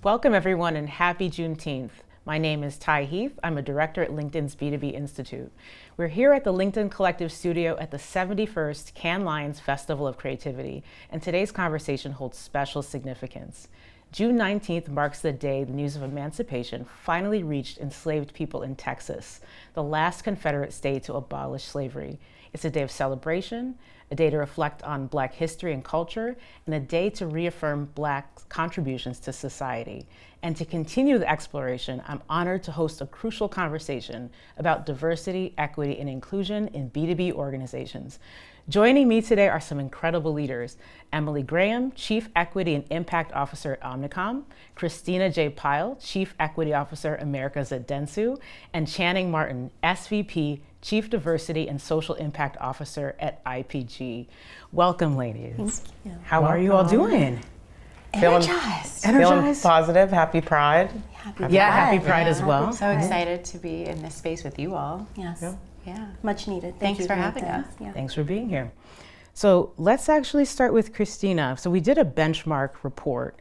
Welcome everyone and happy Juneteenth. My name is Ty Heath. I'm a director at LinkedIn's B2B Institute. We're here at the LinkedIn Collective Studio at the 71st Cannes Lions Festival of Creativity, and today's conversation holds special significance. June 19th marks the day the news of emancipation finally reached enslaved people in Texas, the last Confederate state to abolish slavery. It's a day of celebration, a day to reflect on Black history and culture, and a day to reaffirm Black contributions to society. And to continue the exploration, I'm honored to host a crucial conversation about diversity, equity, and inclusion in B2B organizations. Joining me today are some incredible leaders: Emily Graham, Chief Equity and Impact Officer at Omnicom, Christina J. Pyle, Chief Equity Officer Americas at Dentsu, and Channing Martin, SVP, Chief Diversity and Social Impact Officer at IPG. Welcome, ladies. Thank you. How are you all doing? Energized. Feeling positive. Happy Pride. Happy Pride as well. So excited to be in this space with you all. Yes. Yeah. Much needed. Thanks for having us. Yeah. Thanks for being here. So let's actually start with Christina. So we did a benchmark report,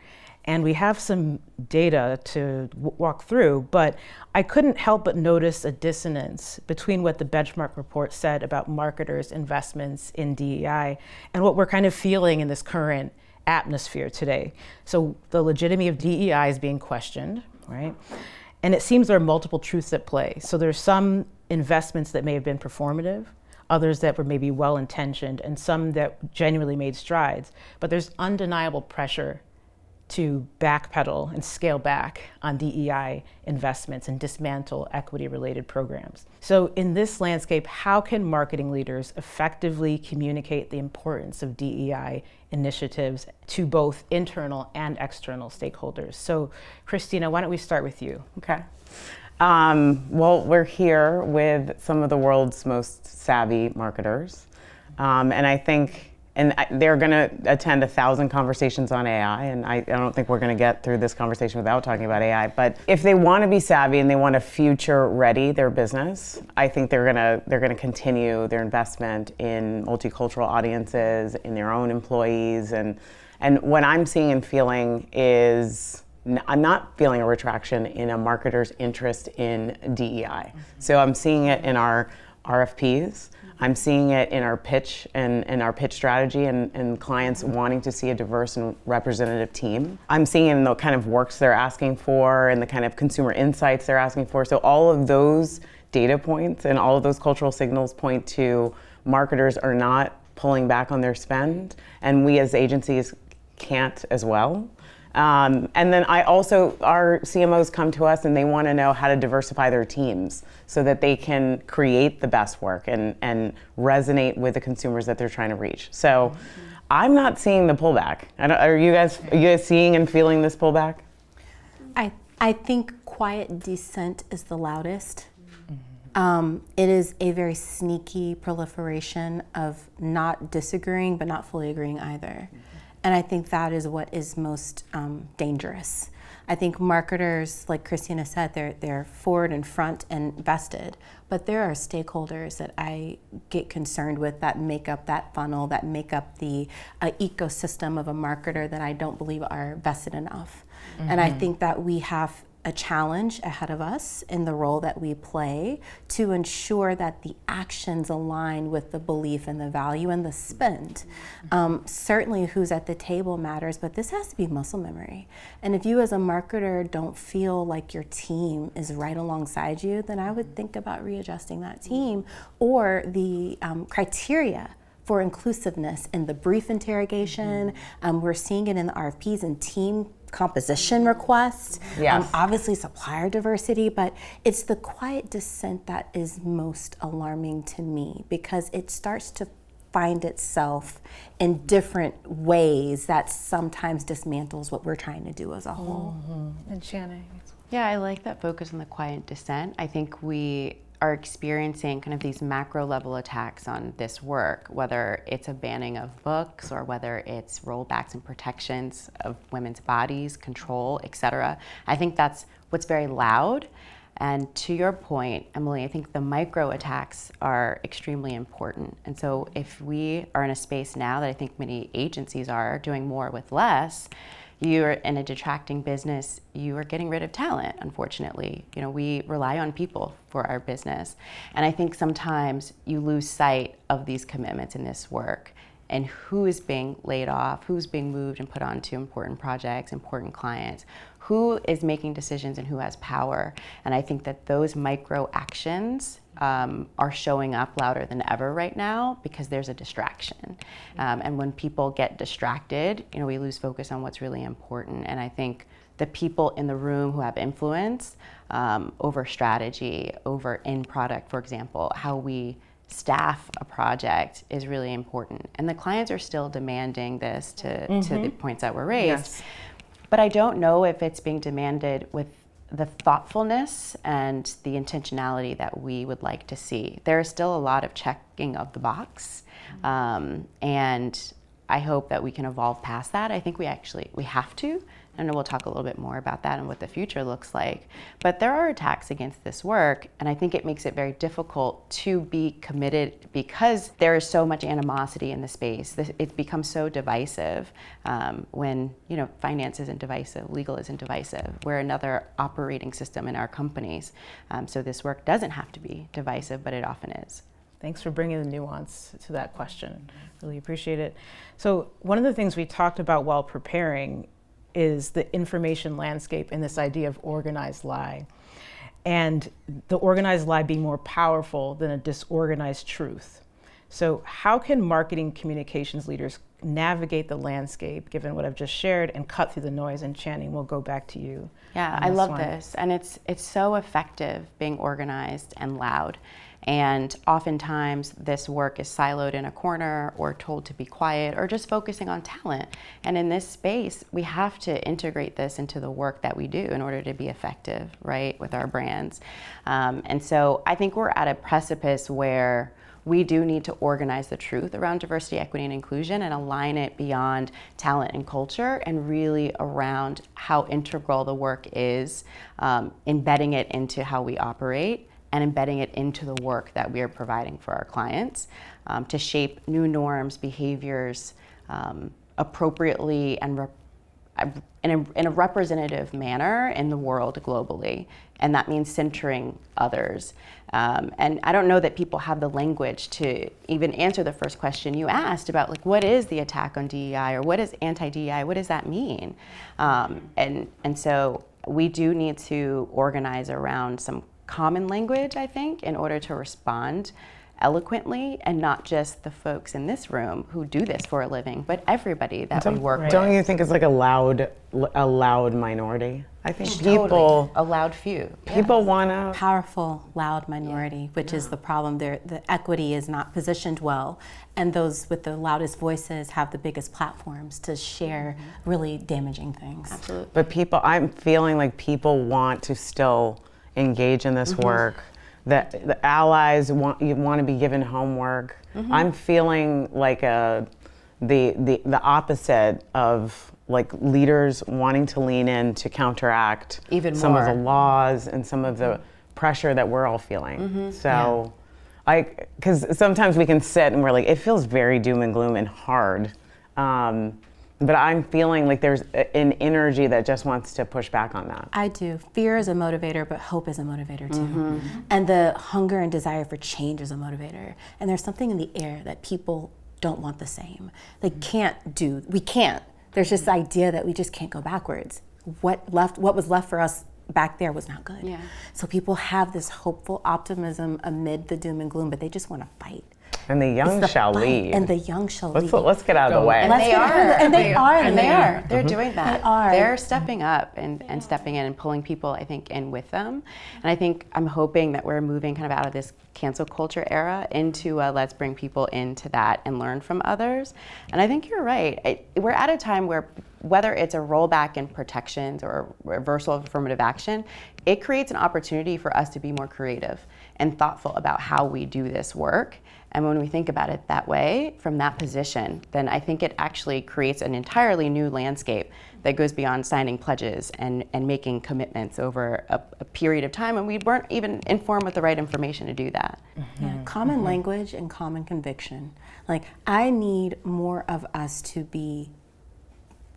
and we have some data to walk through, but I couldn't help but notice a dissonance between what the benchmark report said about marketers' investments in DEI and what we're kind of feeling in this current atmosphere today. So the legitimacy of DEI is being questioned, right? And it seems there are multiple truths at play. So there's some investments that may have been performative, others that were maybe well-intentioned, and some that genuinely made strides. But there's undeniable pressure to backpedal and scale back on DEI investments and dismantle equity-related programs. So in this landscape, how can marketing leaders effectively communicate the importance of DEI initiatives to both internal and external stakeholders? So Christina, why don't we start with you? Okay. Well, we're here with some of the world's most savvy marketers. And I think they're going to attend 1,000 conversations on AI, and I don't think we're going to get through this conversation without talking about AI. But if they want to be savvy and they want to future ready their business, I think they're going to continue their investment in multicultural audiences, in their own employees, and what I'm seeing and feeling is I'm not feeling a retraction in a marketer's interest in DEI. So I'm seeing it in our RFPs. I'm seeing it in our pitch and our pitch strategy and clients wanting to see a diverse and representative team. I'm seeing it in the kind of works they're asking for and the kind of consumer insights they're asking for. So all of those data points and all of those cultural signals point to marketers are not pulling back on their spend, and we as agencies can't as well. And then our CMOs come to us and they want to know how to diversify their teams so that they can create the best work and resonate with the consumers that they're trying to reach. So I'm not seeing the pullback. Are you guys seeing and feeling this pullback? I think quiet dissent is the loudest. It is a very sneaky proliferation of not disagreeing but not fully agreeing either. And I think that is what is most dangerous. I think marketers, like Christina said, they're forward and front and vested, but there are stakeholders that I get concerned with that make up that funnel, that make up the ecosystem of a marketer that I don't believe are vested enough. Mm-hmm. And I think that we have a challenge ahead of us in the role that we play to ensure that the actions align with the belief and the value and the spend. Certainly who's at the table matters, but this has to be muscle memory. And if you as a marketer don't feel like your team is right alongside you, then I would think about readjusting that team or the criteria for inclusiveness in the brief interrogation. We're seeing it in the RFPs and team composition requests, yes. Obviously supplier diversity, but it's the quiet dissent that is most alarming to me because it starts to find itself in different ways that sometimes dismantles what we're trying to do as a whole. Mm-hmm. And Channing? Yeah, I like that focus on the quiet dissent. I think we are experiencing kind of these macro level attacks on this work, whether it's a banning of books or whether it's rollbacks and protections of women's bodies, control, et cetera. I think that's what's very loud. And to your point, Emily, I think the micro attacks are extremely important. And so if we are in a space now that I think many agencies are doing more with less, you're in a detracting business, you are getting rid of talent, unfortunately. You know, we rely on people for our business. And I think sometimes you lose sight of these commitments in this work and who is being laid off, who's being moved and put onto important projects, important clients, who is making decisions and who has power. And I think that those micro actions are showing up louder than ever right now because there's a distraction. And when people get distracted, you know, we lose focus on what's really important. And I think the people in the room who have influence over strategy, over end product, for example, how we staff a project is really important. And the clients are still demanding this to the points that were raised. Yes. But I don't know if it's being demanded with the thoughtfulness and the intentionality that we would like to see. There is still a lot of checking of the box, and I hope that we can evolve past that. I think we have to. I know we'll talk a little bit more about that and what the future looks like. But there are attacks against this work, and I think it makes it very difficult to be committed because there is so much animosity in the space. It becomes so divisive when, you know, finance isn't divisive, legal isn't divisive. We're another operating system in our companies. So this work doesn't have to be divisive, but it often is. Thanks for bringing the nuance to that question. Really appreciate it. So one of the things we talked about while preparing is the information landscape and this idea of organized lie. And the organized lie being more powerful than a disorganized truth. So how can marketing communications leaders navigate the landscape, given what I've just shared, and cut through the noise? And Channing, we'll go back to you. Yeah, I love this. And it's so effective being organized and loud. And oftentimes this work is siloed in a corner or told to be quiet or just focusing on talent. And in this space, we have to integrate this into the work that we do in order to be effective, right, with our brands. And so I think we're at a precipice where we do need to organize the truth around diversity, equity, and inclusion and align it beyond talent and culture and really around how integral the work is, embedding it into how we operate and embedding it into the work that we are providing for our clients to shape new norms, behaviors appropriately and in a representative manner in the world globally. And that means centering others. And I don't know that people have the language to even answer the first question you asked about, like, what is the attack on DEI or what is anti-DEI? What does that mean? And so we do need to organize around some common language, I think, in order to respond eloquently, and not just the folks in this room who do this for a living, but everybody that we work with. Don't you think it's like a loud minority? I think Totally. A loud few. People want to Powerful, loud minority, which is the problem there. The equity is not positioned well, and those with the loudest voices have the biggest platforms to share really damaging things. Absolutely. But I'm feeling like people want to still engage in this work. That the allies want to be given homework. I'm feeling like the opposite of like leaders wanting to lean in to counteract Even some of more. the laws and some of the pressure that we're all feeling. So, because sometimes we can sit and we're like, it feels very doom and gloom and hard. But I'm feeling like there's an energy that just wants to push back on that. I do. Fear is a motivator, but hope is a motivator too. And the hunger and desire for change is a motivator. And there's something in the air that people don't want the same. They we can't. There's this idea that we just can't go backwards. What was left for us back there was not good. Yeah. So people have this hopeful optimism amid the doom and gloom, but they just want to fight. And the young shall fight, lead. And the young shall lead. Let's get out of the way. And they are. And they are. They're doing that. They are. They're stepping up and stepping in and pulling people, I think, in with them. And I think I'm hoping that we're moving kind of out of this cancel culture era into let's bring people into that and learn from others. And I think you're right. We're at a time where whether it's a rollback in protections or a reversal of affirmative action, it creates an opportunity for us to be more creative and thoughtful about how we do this work. And when we think about it that way, from that position, then I think it actually creates an entirely new landscape that goes beyond signing pledges and making commitments over a period of time when we weren't even informed with the right information to do that. Yeah, common language and common conviction. Like, I need more of us to be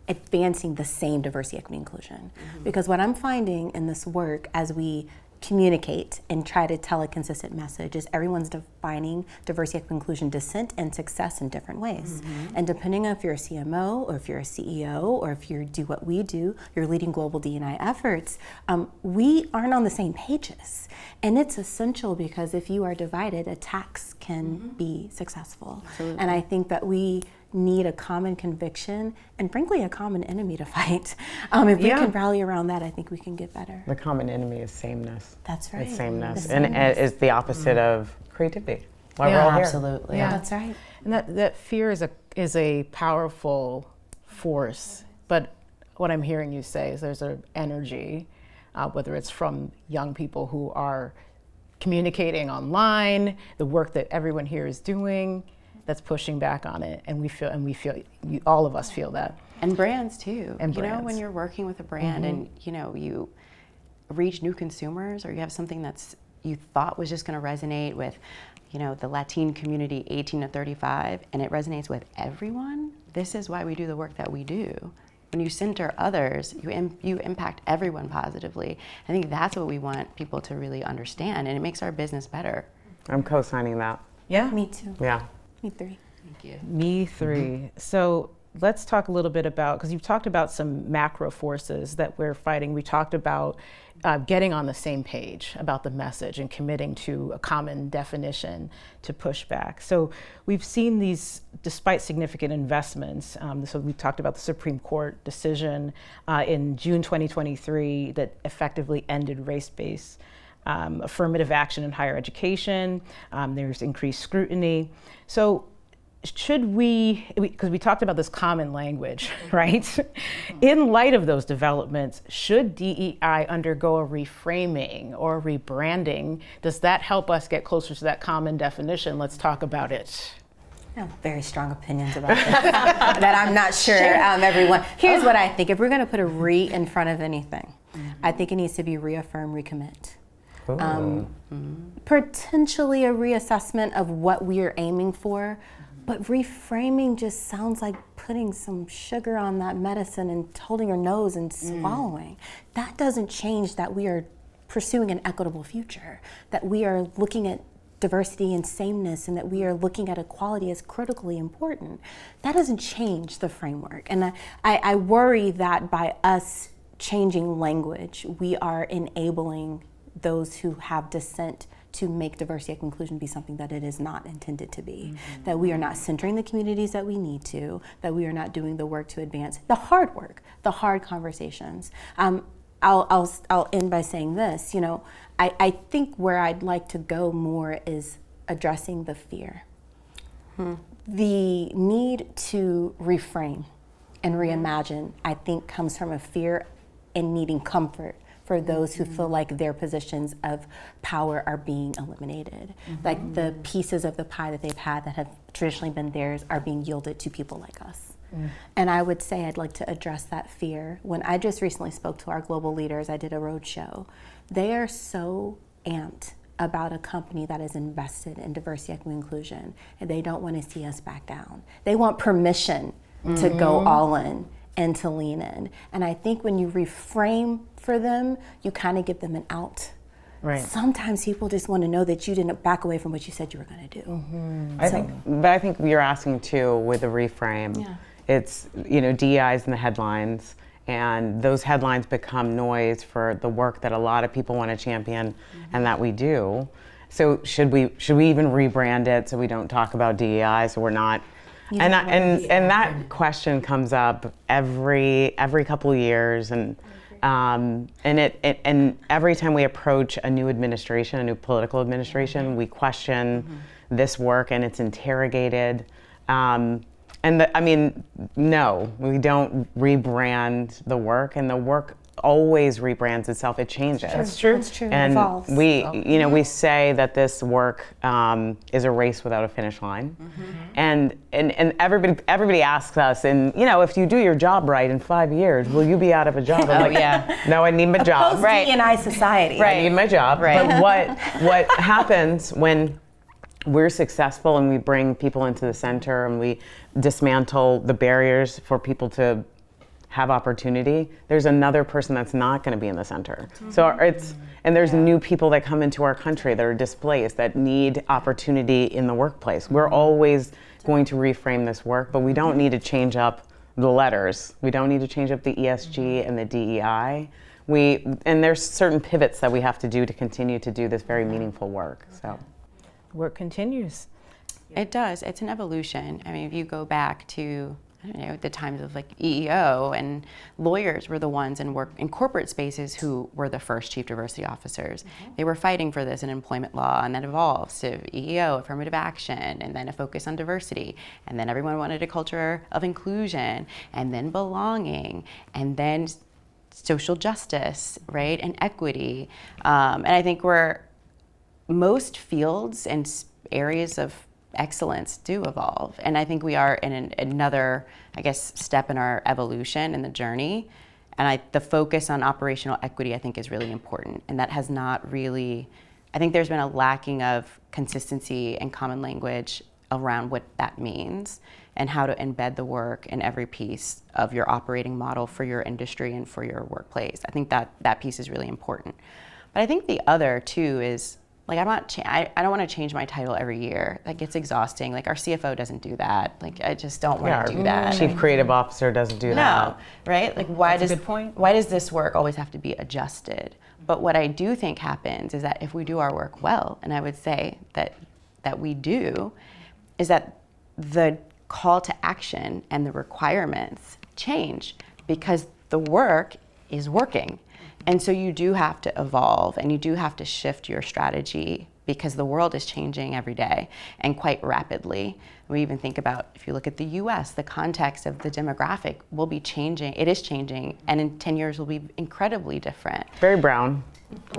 advancing the same diversity, equity, inclusion. Because what I'm finding in this work as we communicate and try to tell a consistent message is everyone's defining diversity, equity, inclusion, dissent, and success in different ways. And depending on if you're a CMO or if you're a CEO or if you do what we do, you're leading global D&I efforts, we aren't on the same pages. And it's essential because if you are divided, attacks can be successful. Absolutely. And I think that we need a common conviction and frankly a common enemy to fight. If we can rally around that, I think we can get better. The common enemy is sameness. That's right. It's sameness. The And sameness. it is the opposite of creativity. Why we're all here. Absolutely. Yeah. That's right. And that fear is a powerful force. But what I'm hearing you say is there's an energy, whether it's from young people who are communicating online, the work that everyone here is doing, that's pushing back on it, and we feel, all of us feel that. And brands too. And you know, brands. when you're working with a brand and you reach new consumers, or you have something that's you thought was just going to resonate with, the Latin community 18 to 35, and it resonates with everyone. This is why we do the work that we do. When you center others, you impact everyone positively. I think that's what we want people to really understand, and it makes our business better. I'm co-signing that. Yeah? Me too. Yeah. Me three. Thank you. Me three. So let's talk a little bit about, because you've talked about some macro forces that we're fighting. We talked about getting on the same page about the message and committing to a common definition to push back. So we've seen these, despite significant investments, so we talked about the Supreme Court decision in June 2023 that effectively ended race-based affirmative action in higher education. There's increased scrutiny. So should we, because we talked about this common language, right? In light of those developments, should DEI undergo a reframing or rebranding? Does that help us get closer to that common definition? Let's talk about it. I have very strong opinions about this that I'm not sure everyone. Here's what I think. If we're going to put a re in front of anything, I think it needs to be reaffirm, recommit. Potentially a reassessment of what we are aiming for, but reframing just sounds like putting some sugar on that medicine and holding your nose and swallowing. That doesn't change that we are pursuing an equitable future, that we are looking at diversity and sameness, and that we are looking at equality as critically important. That doesn't change the framework. And I worry that by us changing language, we are enabling those who have dissent to make diversity and inclusion be something that it is not intended to be. That we are not centering the communities that we need to, that we are not doing the work to advance the hard work, the hard conversations. I'll end by saying this, I think where I'd like to go more is addressing the fear. The need to reframe and reimagine, I think, comes from a fear and needing comfort for those who feel like their positions of power are being eliminated. Like the pieces of the pie that they've had that have traditionally been theirs are being yielded to people like us. And I would say I'd like to address that fear. When I just recently spoke to our global leaders, I did a road show. They are so amped about a company that is invested in diversity, equity, and inclusion, and they don't want to see us back down. They want permission to go all in and to lean in. And I think when you reframe for them, you kind of give them an out. Right. Sometimes people just want to know that you didn't back away from what you said you were going to do. I think you're asking too with the reframe. Yeah. It's DEI's in the headlines, and those headlines become noise for the work that a lot of people want to champion and that we do. So should we even rebrand it so we don't talk about DEI, so we're not? And that question comes up every couple of years, and every time we approach a new administration, a new political administration, we question this work, and it's interrogated. No, we don't rebrand the work, and the work always rebrands itself. It changes. That's true. It's true. And it evolves. we say that this work is a race without a finish line, and everybody asks us, and if you do your job right in 5 years, will you be out of a job? I'm like, no, I need my job. Post-D&I society. I need my job. Right. But what happens when we're successful and we bring people into the center and we dismantle the barriers for people to have opportunity, there's another person that's not going to be in the center. So and there's new people that come into our country that are displaced, that need opportunity in the workplace. We're always going to reframe this work, but we don't need to change up the letters. We don't need to change up the ESG and the DEI. And there's certain pivots that we have to do to continue to do this very meaningful work. So, work continues. It does. It's an evolution. I mean, if you go back to, I don't know, the times of like EEO, and lawyers were the ones in corporate spaces who were the first chief diversity officers. They were fighting for this in employment law, and that evolved to EEO, affirmative action, and then a focus on diversity. And then everyone wanted a culture of inclusion, and then belonging, and then social justice, right, and equity. And I think most fields and areas of excellence do evolve. And I think we are in another, I guess, step in our evolution in the journey. And the focus on operational equity, I think, is really important. And that has not really, I think there's been a lacking of consistency and common language around what that means and how to embed the work in every piece of your operating model for your industry and for your workplace. I think that piece is really important. But I think the other, too, is, like, I don't want to change my title every year. That gets exhausting. Like, our CFO doesn't do that. Like, I just don't want to do that. Chief Creative Officer doesn't do that. No, right? Like, why That's a good point. Why does this work always have to be adjusted? But what I do think happens is that if we do our work well, and I would say that we do, is that the call to action and the requirements change because the work is working. And so you do have to evolve, and you do have to shift your strategy because the world is changing every day and quite rapidly. We even think about, if you look at the US, the context of the demographic will be changing. It is changing, and in 10 years will be incredibly different. Very brown.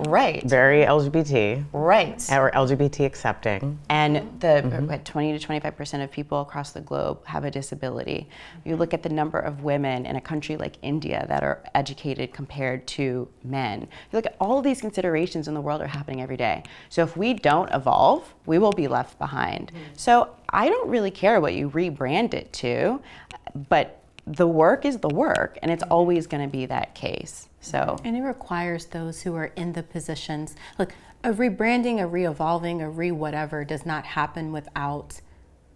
Right. Very LGBT. Right. Or LGBT accepting. And 20 to 25% of people across the globe have a disability. You look at the number of women in a country like India that are educated compared to men. You look at all of these considerations in the world are happening every day. So if we don't evolve, we will be left behind. So I don't really care what you rebrand it to, but the work is the work, and it's always going to be that case. So, and it requires those who are in the positions. Look, a rebranding, a re-evolving, a re-whatever does not happen without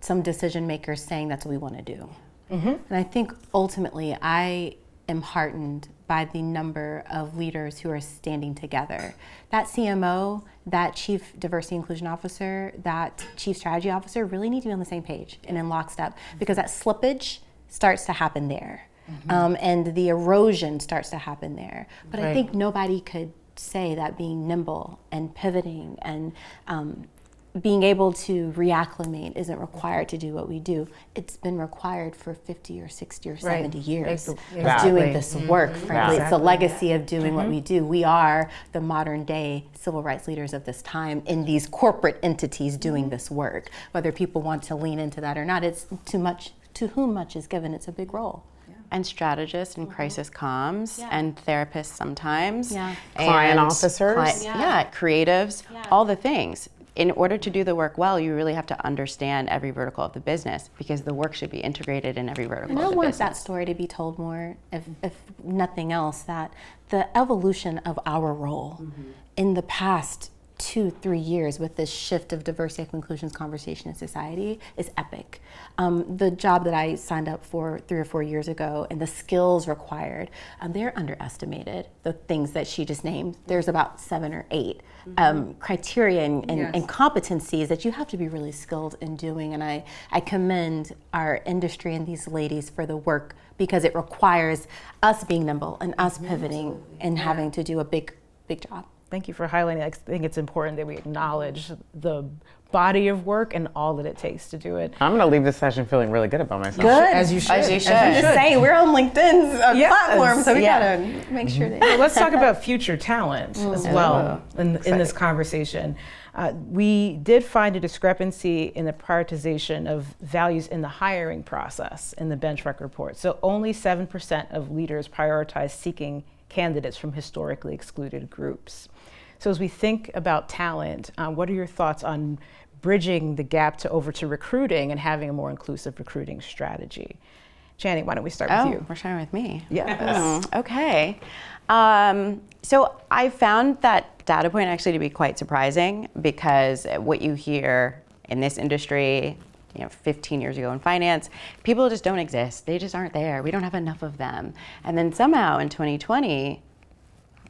some decision makers saying that's what we want to do. And I think ultimately I am heartened by the number of leaders who are standing together. That CMO, that Chief Diversity Inclusion Officer, that Chief Strategy Officer really need to be on the same page and in lockstep, because that slippage starts to happen there. And the erosion starts to happen there. But I think nobody could say that being nimble and pivoting and being able to reacclimate isn't required to do what we do. It's been required for 50 or 60 or 70 years of doing this work, frankly. It's the legacy of doing what we do. We are the modern day civil rights leaders of this time in these corporate entities doing this work. Whether people want to lean into that or not, it's too much. To whom much is given, it's a big role. And strategists and crisis comms and therapists sometimes. Client officers. Creatives, all the things. In order to do the work well, you really have to understand every vertical of the business, because the work should be integrated in every vertical of the business. And I want that story to be told more, if nothing else, that the evolution of our role in the past 2-3 years with this shift of diversity and inclusion conversation in society is epic. The job that I signed up for 3 or 4 years ago and the skills required, they're underestimated. The things that she just named, there's about 7 or 8 criteria and competencies that you have to be really skilled in doing. And I commend our industry and these ladies for the work, because it requires us being nimble and us pivoting and having to do a big job. Thank you for highlighting. I think it's important that we acknowledge the body of work and all that it takes to do it. I'm going to leave this session feeling really good about myself. Good. As you should. I'm just saying, we're on LinkedIn's platform, so we got to make sure that... Well, let's talk about future talent as well in this conversation. We did find a discrepancy in the prioritization of values in the hiring process in the benchmark report. So only 7% of leaders prioritize seeking candidates from historically excluded groups. So as we think about talent, what are your thoughts on bridging the gap over to recruiting and having a more inclusive recruiting strategy? Channing, why don't we start with you? We're starting with me. Yes. Okay. So I found that data point actually to be quite surprising, because what you hear in this industry, 15 years ago in finance, people just don't exist. They just aren't there. We don't have enough of them. And then somehow in 2020,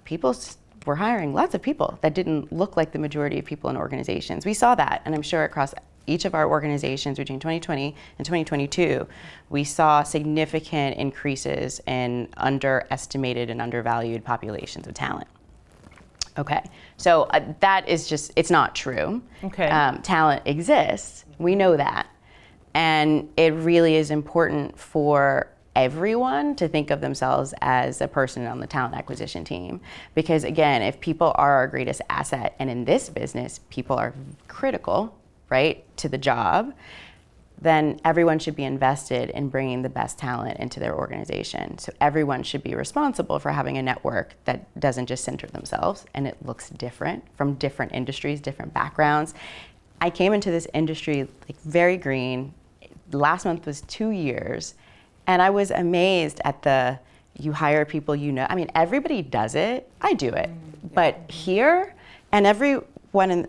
people were hiring lots of people that didn't look like the majority of people in organizations. We saw that, and I'm sure across each of our organizations between 2020 and 2022, we saw significant increases in underestimated and undervalued populations of talent. Okay, so that is just, it's not true. Okay. Talent exists, we know that. And it really is important for everyone to think of themselves as a person on the talent acquisition team. Because again, if people are our greatest asset, and in this business, people are critical, right, to the job, then everyone should be invested in bringing the best talent into their organization. So everyone should be responsible for having a network that doesn't just center themselves and it looks different from different industries, different backgrounds. I came into this industry like very green. Last month was 2 years, and I was amazed at you hire people, I mean, everybody does it. I do it. But here, and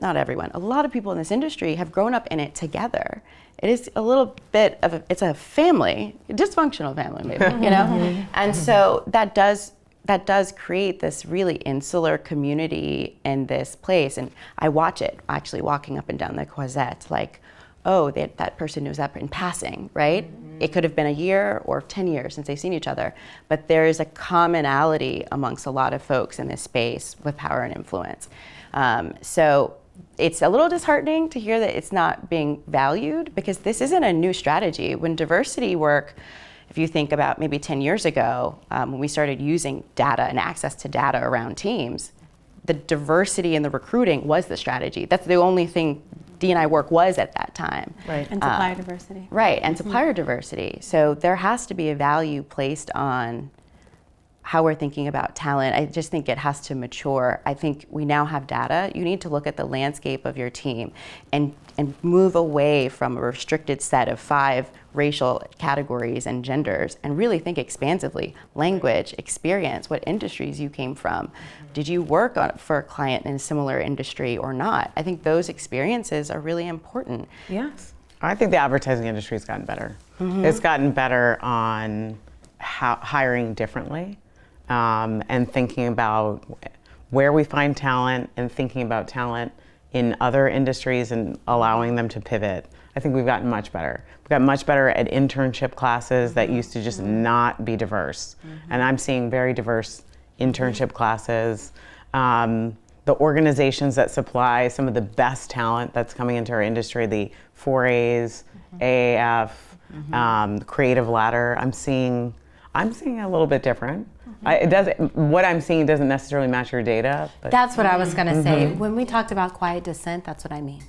not everyone, a lot of people in this industry have grown up in it together. It is a little bit of it's a family, a dysfunctional family maybe, And so that does create this really insular community in this place. And I watch it actually walking up and down the Croisette, like, oh, that person knows that in passing, right? Mm-hmm. It could have been a year or 10 years since they've seen each other, but there is a commonality amongst a lot of folks in this space with power and influence. So it's a little disheartening to hear that it's not being valued, because this isn't a new strategy. When diversity work, if you think about maybe 10 years ago, when we started using data and access to data around teams, the diversity in the recruiting was the strategy. That's the only thing D&I work was at that time. Right. And supplier diversity. Right, and supplier diversity. So there has to be a value placed on how we're thinking about talent. I just think it has to mature. I think we now have data. You need to look at the landscape of your team and move away from a restricted set of 5 racial categories and genders and really think expansively. Language, experience, what industries you came from. Did you work for a client in a similar industry or not? I think those experiences are really important. Yes. I think the advertising industry has gotten better. Mm-hmm. It's gotten better on hiring differently. And thinking about where we find talent and thinking about talent in other industries and allowing them to pivot. I think we've gotten much better. We've gotten much better at internship classes that used to just not be diverse. Mm-hmm. And I'm seeing very diverse internship classes. The organizations that supply some of the best talent that's coming into our industry, the 4As, AAF, Creative Ladder, I'm seeing a little bit different. What I'm seeing doesn't necessarily match your data. But That's what I was going to say. When we talked about quiet dissent, that's what I mean.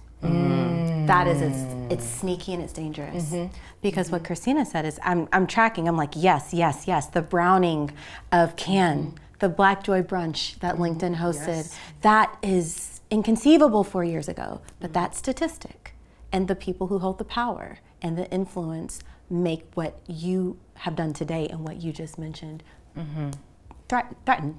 That is, it's sneaky and it's dangerous. Because what Christina said is, I'm tracking, I'm like, yes. The Browning of Cannes, the Black Joy Brunch that LinkedIn hosted, that is inconceivable 4 years ago. But that statistic and the people who hold the power and the influence make what you have done today and what you just mentioned threaten.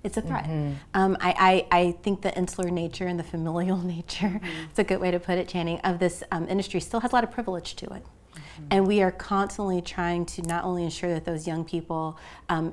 It's a threat. I think the insular nature and the familial nature, it's a good way to put it, Channing, of this industry still has a lot of privilege to it. And we are constantly trying to not only ensure that those young people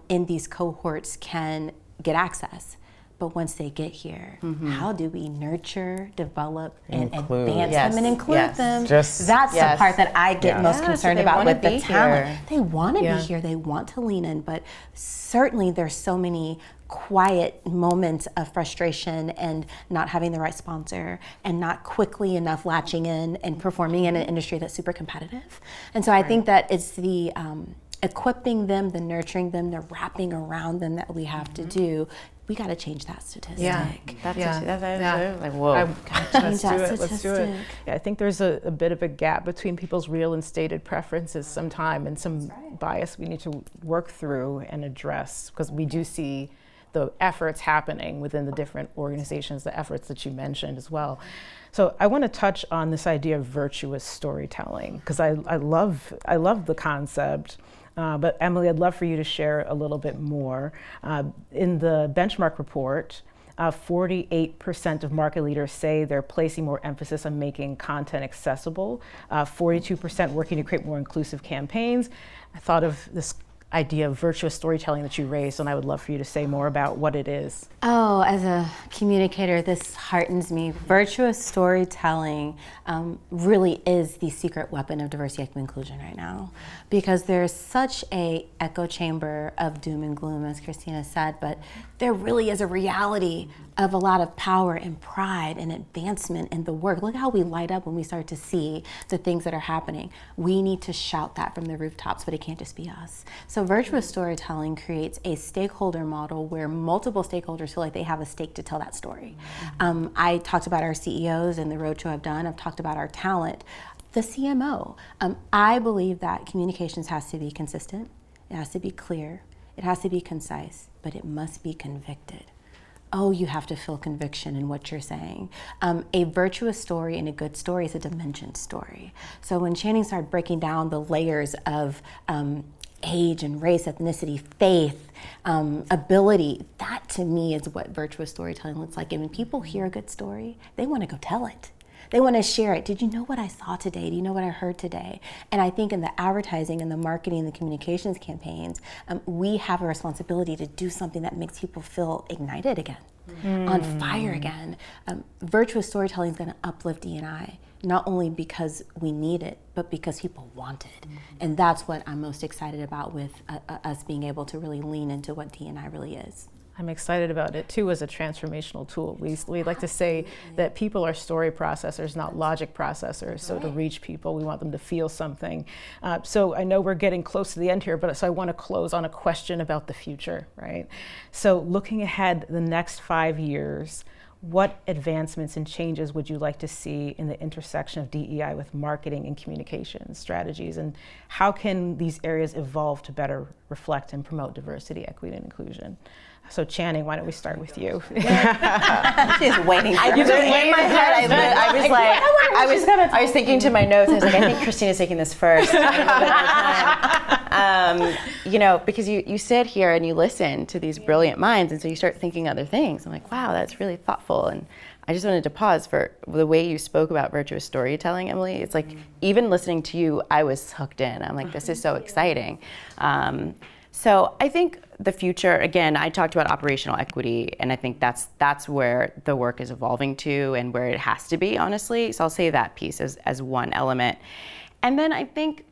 in these cohorts can get access, but once they get here, how do we nurture, develop, and advance them and include them? That's the part that I get most concerned about with the talent. Here. They want to be here, they want to lean in, but certainly there's so many quiet moments of frustration and not having the right sponsor and not quickly enough latching in and performing in an industry that's super competitive. And so I think that it's the equipping them, the nurturing them, the wrapping around them that we have to do. We got to change that statistic. Like, whoa. Let's do it. Yeah, I think there's a bit of a gap between people's real and stated preferences sometime, and some bias we need to work through and address, because we do see the efforts happening within the different organizations, the efforts that you mentioned as well. So I want to touch on this idea of virtuous storytelling, because I love the concept. But Emily, I'd love for you to share a little bit more. In the benchmark report, 48% of market leaders say they're placing more emphasis on making content accessible. 42% working to create more inclusive campaigns. I thought of this idea of virtuous storytelling that you raised, and I would love for you to say more about what it is. Oh, as a communicator, this heartens me. Virtuous storytelling really is the secret weapon of diversity, equity, inclusion right now, because there's such a echo chamber of doom and gloom, as Christina said, but there really is a reality of a lot of power and pride and advancement in the work. Look how we light up when we start to see the things that are happening. We need to shout that from the rooftops, but it can't just be us. So virtuous storytelling creates a stakeholder model where multiple stakeholders feel like they have a stake to tell that story. I talked about our CEOs and the roadshow I've done. I've talked about our talent, the CMO. I believe that communications has to be consistent. It has to be clear. It has to be concise, but it must be convicted. Oh, you have to feel conviction in what you're saying. A virtuous story and a good story is a dimensioned story. So when Channing started breaking down the layers of age and race, ethnicity, faith, ability, that to me is what virtuous storytelling looks like. And when people hear a good story, they want to go tell it. They want to share it. Did you know what I saw today? Do you know what I heard today? And I think in the advertising and the marketing and the communications campaigns, we have a responsibility to do something that makes people feel ignited again, on fire again. Virtuous storytelling is going to uplift DEI, not only because we need it, but because people want it. And that's what I'm most excited about with us being able to really lean into what DEI really is. I'm excited about it too as a transformational tool. We like to say that people are story processors, not logic processors. So to reach people, we want them to feel something. So I know we're getting close to the end here, but so I want to close on a question about the future, right? So looking ahead the next 5 years, what advancements and changes would you like to see in the intersection of DEI with marketing and communication strategies? And how can these areas evolve to better reflect and promote diversity, equity, and inclusion? So Channing, why don't we start with you? She's waiting for You just in my head, I was thinking to my notes. I was like, I think Christina's taking this first. Because you sit here and you listen to these brilliant minds, and so you start thinking other things. I'm like, wow, that's really thoughtful. And I just wanted to pause for the way you spoke about virtuous storytelling, Emily. It's like, even listening to you, I was hooked in. I'm like, this is so exciting. So I think the future, again, I talked about operational equity, and I think that's where the work is evolving to and where it has to be, honestly. So I'll say that piece as one element. And then I think,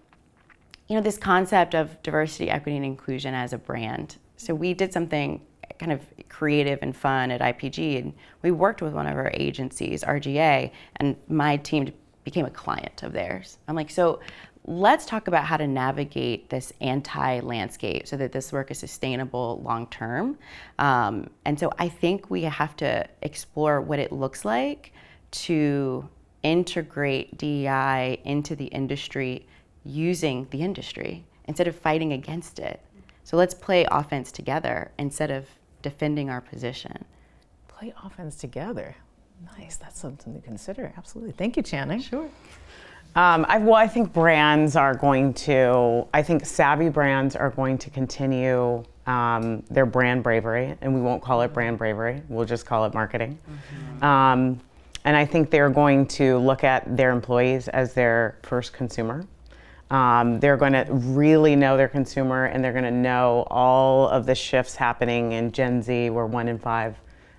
this concept of diversity, equity, and inclusion as a brand. So we did something kind of creative and fun at IPG, and we worked with one of our agencies, RGA, and my team became a client of theirs. I'm like, so let's talk about how to navigate this anti-landscape so that this work is sustainable long-term. And so I think we have to explore what it looks like to integrate DEI into the industry using the industry instead of fighting against it. So let's play offense together instead of defending our position. Play offense together. Nice, that's something to consider, absolutely. Thank you, Channing. Sure. I think savvy brands are going to continue their brand bravery, and we won't call it brand bravery, we'll just call it marketing. And I think they're going to look at their employees as their first consumer. They're going to really know their consumer, and they're going to know all of the shifts happening in Gen Z, where 1 in 5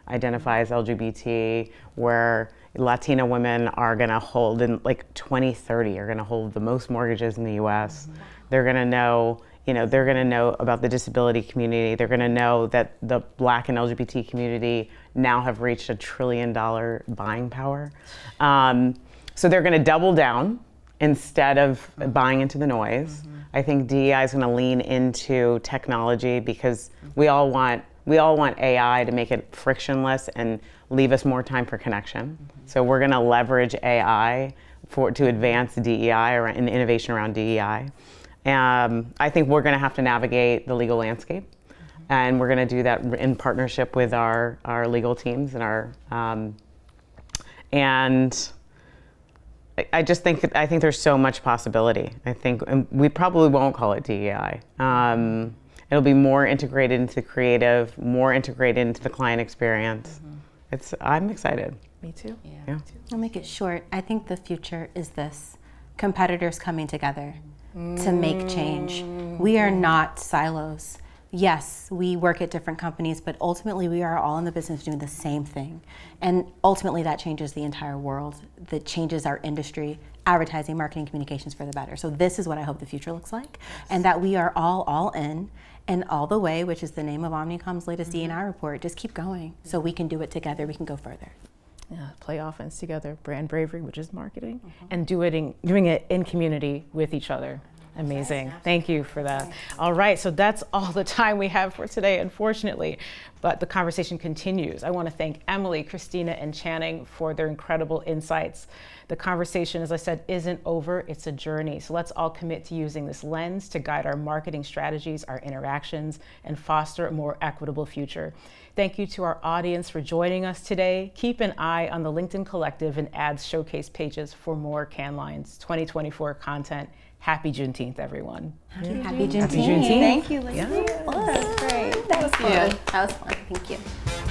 identifies LGBT, where Latina women are going to hold, in like 2030, are going to hold the most mortgages in the U.S. They're going to know, they're going to know about the disability community. They're going to know that the Black and LGBT community now have reached $1 trillion buying power. So they're going to double down instead of buying into the noise. I think DEI is going to lean into technology because we all want AI to make it frictionless and leave us more time for connection. So we're going to leverage AI to advance DEI and innovation around DEI. I think we're going to have to navigate the legal landscape. and we're going to do that in partnership with our legal teams and our and I just think there's so much possibility. I think we probably won't call it DEI. It'll be more integrated into the creative, more integrated into the client experience. I'm excited. Me too. Yeah. I'll make it short. I think the future is this: competitors coming together to make change. We are not silos. Yes, we work at different companies, but ultimately we are all in the business doing the same thing. And ultimately that changes the entire world, that changes our industry, advertising, marketing, communications for the better. So this is what I hope the future looks like, and that we are all in and all the way, which is the name of Omnicom's latest DEI report. Just keep going so we can do it together, we can go further. Yeah, play offense together, brand bravery, which is marketing, and doing it in community with each other. Amazing. Thank you for that. All right, so that's all the time we have for today, unfortunately, but the conversation continues. I want to thank Emily, Christina, and Channing for their incredible insights. The conversation, as I said, isn't over, it's a journey. So let's all commit to using this lens to guide our marketing strategies, our interactions, and foster a more equitable future. Thank you to our audience for joining us today. Keep an eye on the LinkedIn Collective and Ads Showcase pages for more Cannes Lions 2024 content. Happy Juneteenth, everyone. Happy Juneteenth. Happy Juneteenth. Thank you, Lindsay. Yeah. That was great. That was fun. That was fun. Thank you.